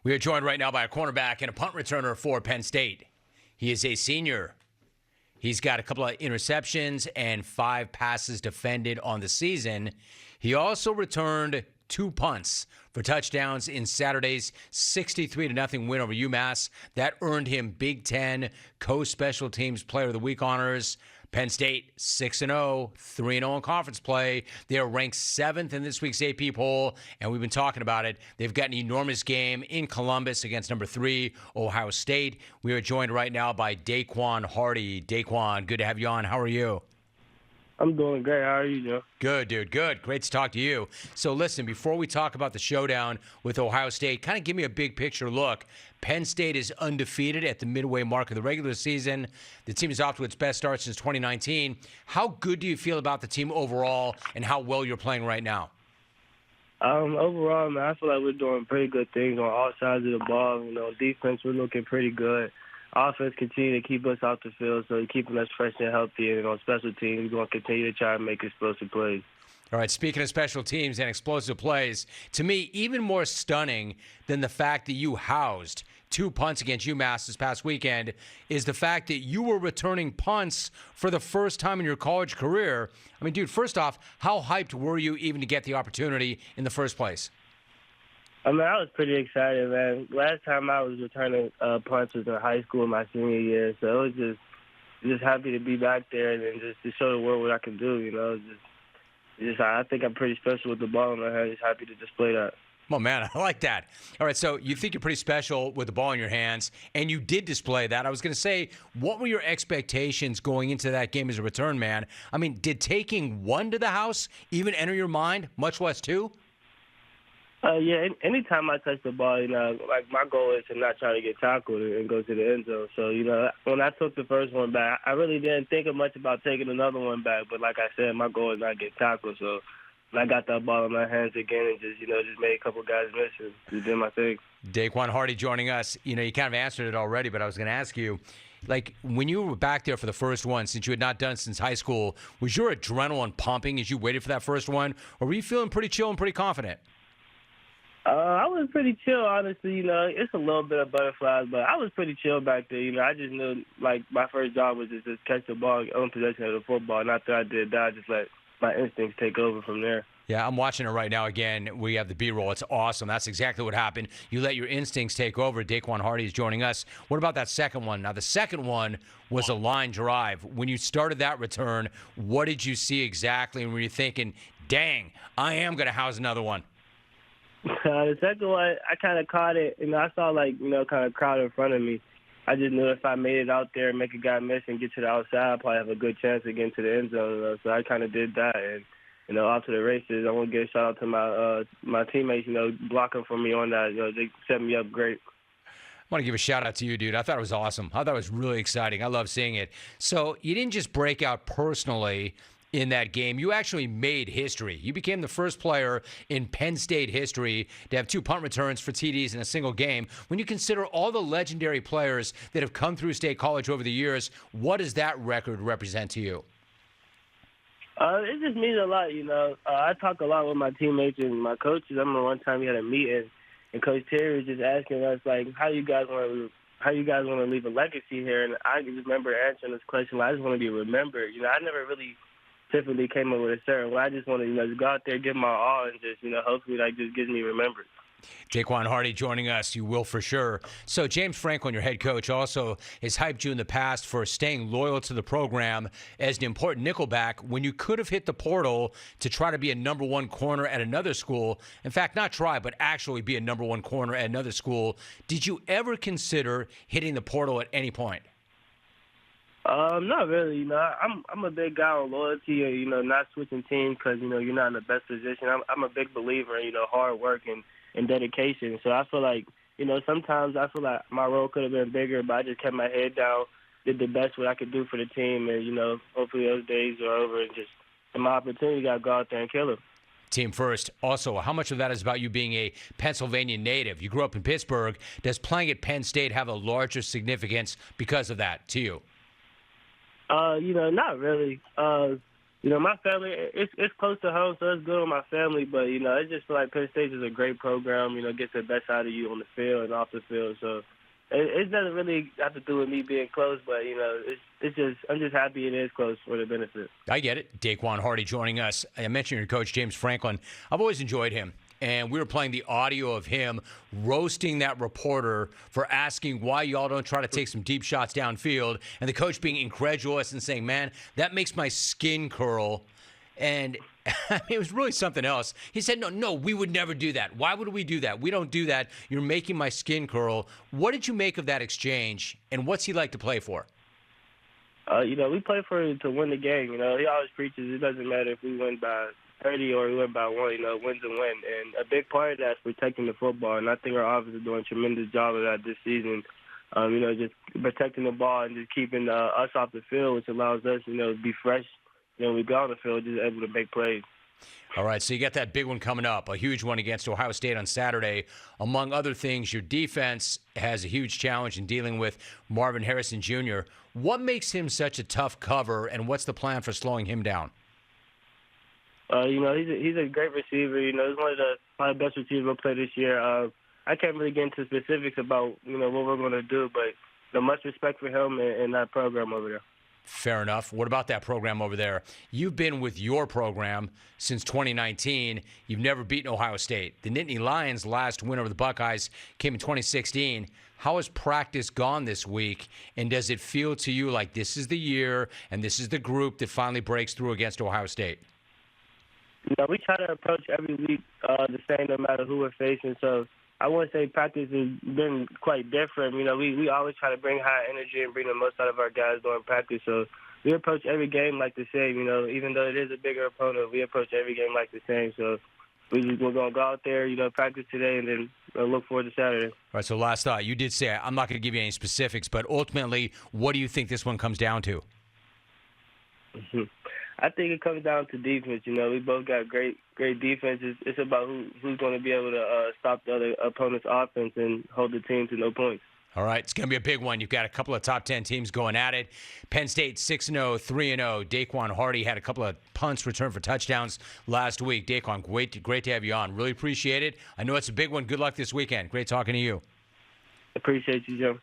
We are joined right now by a cornerback and a punt returner for Penn State. He is a senior. He's got a couple of interceptions and 5 passes defended on the season. He also returned 2 punts for touchdowns in Saturday's 63-0 win over Umass. That earned him Big Ten Co-Special Teams Player of the Week honors. Penn State 6-0, 3-0 in conference play. They are ranked 7th in this week's AP poll, and we've been talking about it. They've got an enormous game in Columbus against number 3, Ohio State. We are joined right now by Daequan Hardy. Daequan, good to have you on. How are you? I'm doing great. How are you, Joe? Good, dude. Good. Great to talk to you. So listen, before we talk about the showdown with Ohio State, kind of give me a big picture look. Penn State is undefeated at the midway mark of the regular season. The team is off to its best start since 2019. How good do you feel about the team overall and how well you're playing right now? Overall, man, I feel like we're doing pretty good things on all sides of the ball. Defense, we're looking pretty good. Offense continue to keep us off the field, so keeping us fresh and healthy. And on special teams, we're going to continue to try and make explosive plays. All right, speaking of special teams and explosive plays, to me, even more stunning than the fact that you housed 2 punts against UMass this past weekend is the fact that you were returning punts for the first time in your college career. I mean, dude, first off, how hyped were you even to get the opportunity in the first place? I was pretty excited, man. Last time I was returning punts was in high school my senior year, so it was just happy to be back there and just to show the world what I can do. I think I'm pretty special with the ball in my hand. Just happy to display that. Oh, man, I like that. All right, so you think you're pretty special with the ball in your hands, and you did display that. I was going to say, what were your expectations going into that game as a return man? I mean, did taking 1 to the house even enter your mind, much less 2? Yeah, anytime I touch the ball, my goal is to not try to get tackled and go to the end zone. So, when I took the first one back, I really didn't think much about taking another one back. But like I said, my goal is not get tackled. So when I got that ball in my hands again and just made a couple guys miss and just did my thing. Daequan Hardy joining us. You kind of answered it already, but I was going to ask you, when you were back there for the first one, since you had not done it since high school, was your adrenaline pumping as you waited for that first one? Or were you feeling pretty chill and pretty confident? I was pretty chill, honestly. It's a little bit of butterflies, but I was pretty chill back there. I just knew, my first job was just catch the ball, own possession of the football. And after I did that, I just let my instincts take over from there. Yeah, I'm watching it right now again. We have the B-roll. It's awesome. That's exactly what happened. You let your instincts take over. Daequan Hardy is joining us. What about that second one? Now, the second one was a line drive. When you started that return, what did you see exactly? And were you thinking, dang, I am going to house another one? The second one, I kind of caught it, and I saw, kind of crowd in front of me. I just knew if I made it out there and make a guy miss and get to the outside, I'd probably have a good chance of getting to the end zone. So I kind of did that, and, off to the races. I want to give a shout-out to my teammates, blocking for me on that. They set me up great. I want to give a shout-out to you, dude. I thought it was awesome. I thought it was really exciting. I love seeing it. So you didn't just break out personally in that game. You actually made history. You became the first player in Penn State history to have 2 punt returns for TDs in a single game. When you consider all the legendary players that have come through State College over the years, what does that record represent to you? It just means a lot, I talk a lot with my teammates and my coaches. I remember one time we had a meeting, and Coach Terry was just asking us, how you guys want to leave a legacy here? And I just remember answering this question, I just want to be remembered. I never really typically came up with a certain way. I just want to, just go out there, give my all, and just, hopefully that just gets me remembered. Daequan Hardy joining us. You will for sure. So James Franklin, your head coach, also has hyped you in the past for staying loyal to the program as an important nickelback when you could have hit the portal to try to be a number 1 corner at another school. In fact, not try, but actually be a number 1 corner at another school. Did you ever consider hitting the portal at any point? Not really. I'm a big guy on loyalty, not switching teams because, you're not in the best position. I'm a big believer in, hard work and dedication. So I feel like, sometimes I feel like my role could have been bigger, but I just kept my head down, did the best what I could do for the team, and, hopefully those days are over and just my opportunity got to go out there and kill them. Team first. Also, how much of that is about you being a Pennsylvania native? You grew up in Pittsburgh. Does playing at Penn State have a larger significance because of that to you? Not really. My family, it's close to home, so it's good on my family. But, I just feel like Penn State is a great program, gets the best out of you on the field and off the field. So it doesn't really have to do with me being close, but, I'm just happy it is close for the benefit. I get it. Daequan Hardy joining us. I mentioned your coach, James Franklin. I've always enjoyed him. And we were playing the audio of him roasting that reporter for asking why y'all don't try to take some deep shots downfield. And the coach being incredulous and saying, man, that makes my skin curl. And it was really something else. He said, no, we would never do that. Why would we do that? We don't do that. You're making my skin curl. What did you make of that exchange? And what's he like to play for? We play to win the game. He always preaches it doesn't matter if we win by 30 or we win by 1, wins a win. And a big part of that is protecting the football. And I think our offense is doing a tremendous job of that this season. Just protecting the ball and just keeping us off the field, which allows us, to be fresh. When we go on the field, just able to make plays. All right, so you got that big one coming up, a huge one against Ohio State on Saturday. Among other things, your defense has a huge challenge in dealing with Marvin Harrison Jr. What makes him such a tough cover, and what's the plan for slowing him down? He's a great receiver. He's one of the probably best receivers we'll play this year. I can't really get into specifics about, what we're going to do, but much respect for him and that program over there. Fair enough. What about that program over there? You've been with your program since 2019. You've never beaten Ohio State. The Nittany Lions' last win over the Buckeyes came in 2016. How has practice gone this week, and does it feel to you like this is the year and this is the group that finally breaks through against Ohio State? We try to approach every week the same no matter who we're facing. So I wouldn't say practice has been quite different. We always try to bring high energy and bring the most out of our guys during practice. So we approach every game like the same. Even though it is a bigger opponent, we approach every game like the same. So we're going to go out there, practice today, and then look forward to Saturday. All right, so last thought. You did say, I'm not going to give you any specifics, but ultimately, what do you think this one comes down to? I think it comes down to defense. We both got great defense. It's about who's going to be able to stop the other opponent's offense and hold the team to no points. All right, it's going to be a big one. You've got a couple of top 10 teams going at it. Penn State 6-0, 3-0. Daequan Hardy had a couple of punts returned for touchdowns last week. Daequan, great to have you on. Really appreciate it. I know it's a big one. Good luck this weekend. Great talking to you. Appreciate you, Joe.